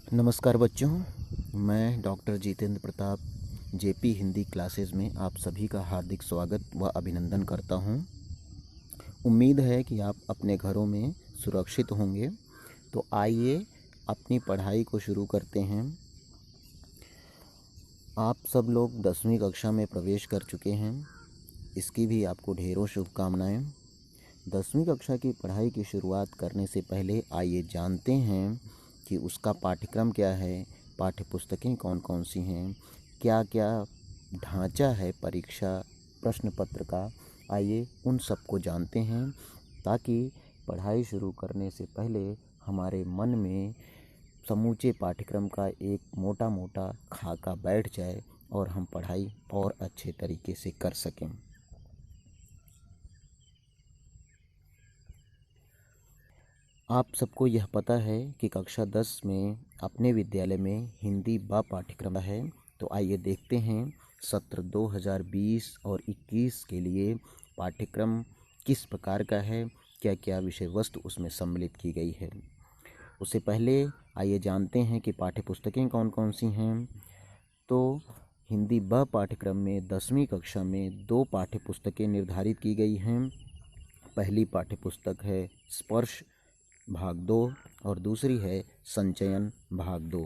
नमस्कार बच्चों, मैं doctor Jitendra Pratap JP Hindi classes में आप सभी का हार्दिक स्वागत व अभिनंदन करता हूं। उम्मीद है कि आप अपने घरों में सुरक्षित होंगे। तो आइए अपनी पढ़ाई को शुरू करते हैं। आप सब लोग 10वीं कक्षा में प्रवेश कर चुके हैं, इसकी भी आपको ढेरों शुभकामनाएं। 10वीं कक्षा की पढ़ाई की शुरुआत करने से पहले आइए जानते हैं कि उसका पाठ्यक्रम क्या है, पाठ्य पुस्तकें कौन कौन सी हैं, क्या क्या ढांचा है परीक्षा प्रश्न पत्र का। आइए उन सबको जानते हैं ताकि पढ़ाई शुरू करने से पहले हमारे मन में समूचे पाठ्यक्रम का एक मोटा मोटा खाका बैठ जाए और हम पढ़ाई और अच्छे तरीके से कर सकें। आप सबको यह पता है कि कक्षा 10 में अपने विद्यालय में हिंदी व पाठ्यक्रम है। तो आइए देखते हैं सत्र 2020 और 21 के लिए पाठ्यक्रम किस प्रकार का है, क्या क्या विषय वस्तु उसमें सम्मिलित की गई है। उससे पहले आइए जानते हैं कि पाठ्य पुस्तकें कौन कौन सी हैं। तो हिंदी व पाठ्यक्रम में 10वीं कक्षा में 2 पाठ्य पुस्तकें निर्धारित की गई हैं। पहली पाठ्य पुस्तक है स्पर्श भाग 2 और दूसरी है संचयन भाग 2।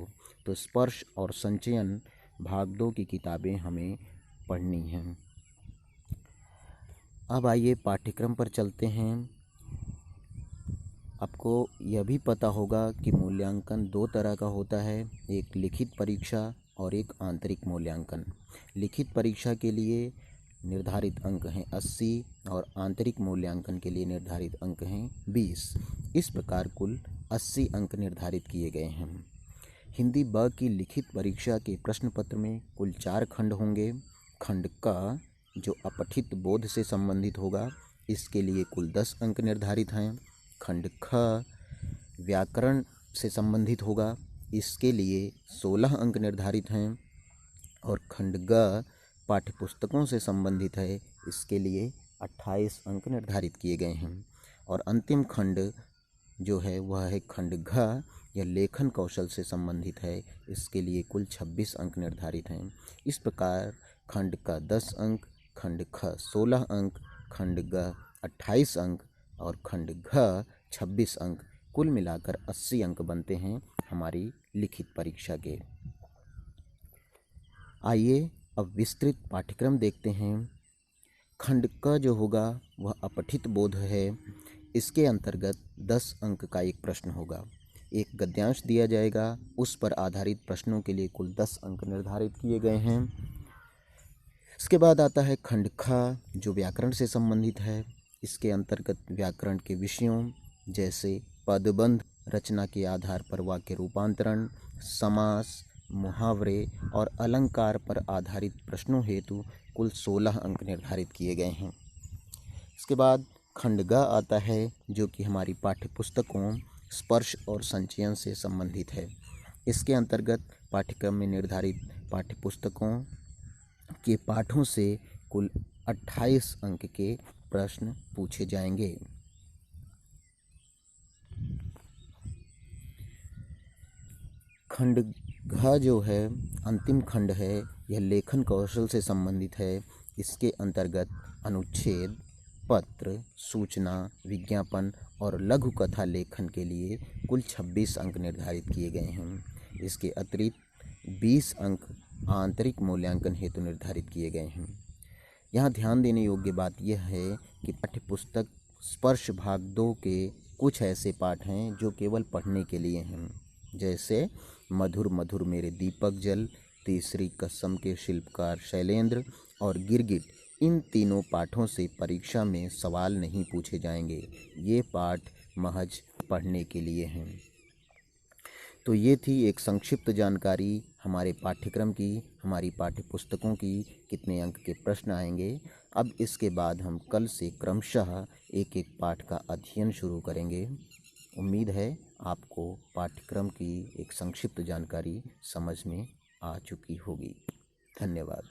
तो स्पर्श और संचयन भाग 2 की किताबें हमें पढ़नी हैं। अब आइए पाठ्यक्रम पर चलते हैं। आपको यह भी पता होगा कि मूल्यांकन 2 तरह का होता है, एक लिखित परीक्षा और एक आंतरिक मूल्यांकन। लिखित परीक्षा के लिए निर्धारित अंक हैं 80 और आंतरिक मूल्यांकन के लिए निर्धारित अंक हैं 20। इस प्रकार कुल 80 अंक निर्धारित किए गए हैं। हिंदी ब की लिखित परीक्षा के प्रश्न पत्र में कुल 4 खंड होंगे। खंड क जो अपठित बोध से संबंधित होगा, इसके लिए कुल 10 अंक निर्धारित हैं। खंड ख व्याकरण से संबंधित होगा, इसके लिए 16 अंक निर्धारित हैं। और खंड ग पाठ्यपुस्तकों से संबंधित है, इसके लिए 28 अंक निर्धारित किए गए हैं। और अंतिम खंड जो है वह है खंड घ, यह लेखन कौशल से संबंधित है, इसके लिए कुल 26 अंक निर्धारित हैं। इस प्रकार खंड का 10 अंक, खंड ख 16 अंक, खंड ग 28 अंक और खंड घ 26 अंक, कुल मिलाकर 80 अंक बनते हैं हमारी लिखित परीक्षा के। आइए अब विस्तृत पाठ्यक्रम देखते हैं। खंड क जो होगा वह अपठित बोध है, इसके अंतर्गत 10 अंक का एक प्रश्न होगा। एक गद्यांश दिया जाएगा, उस पर आधारित प्रश्नों के लिए कुल 10 अंक निर्धारित किए गए हैं। इसके बाद आता है खंड ख जो व्याकरण से संबंधित है। इसके अंतर्गत व्याकरण के विषयों जैसे पदबंध, रचना के आधार पर वाक्य रूपांतरण, समास, मुहावरे और अलंकार पर आधारित प्रश्नों हेतु कुल 16 अंक निर्धारित किए गए हैं। इसके बाद खंड ग आता है जो कि हमारी पाठ्य पुस्तकों स्पर्श और संचयन से संबंधित है। इसके अंतर्गत पाठ्यक्रम में निर्धारित पाठ्य पुस्तकों के पाठों से कुल 28 अंक के प्रश्न पूछे जाएंगे। खंड घ जो है अंतिम खंड है, यह लेखन कौशल से संबंधित है। इसके अंतर्गत अनुच्छेद, पत्र, सूचना, विज्ञापन और लघु कथा लेखन के लिए कुल 26 अंक निर्धारित किए गए हैं। इसके अतिरिक्त 20 अंक आंतरिक मूल्यांकन हेतु निर्धारित किए गए हैं। यहाँ ध्यान देने योग्य बात यह है कि पाठ्यपुस्तक स्पर्श भाग 2 के कुछ ऐसे पाठ हैं जो केवल पढ़ने के लिए हैं, जैसे मधुर मधुर मेरे दीपक जल, तीसरी कसम के शिल्पकार शैलेंद्र और गिरगिट। इन तीनों पाठों से परीक्षा में सवाल नहीं पूछे जाएंगे, ये पाठ महज पढ़ने के लिए हैं। तो ये थी एक संक्षिप्त जानकारी हमारे पाठ्यक्रम की, हमारी पाठ्य पुस्तकों की, कितने अंक के प्रश्न आएंगे। अब इसके बाद हम कल से क्रमशः एक एक पाठ का अध्ययन शुरू करेंगे। उम्मीद है आपको पाठ्यक्रम की एक संक्षिप्त जानकारी समझ में आ चुकी होगी। धन्यवाद।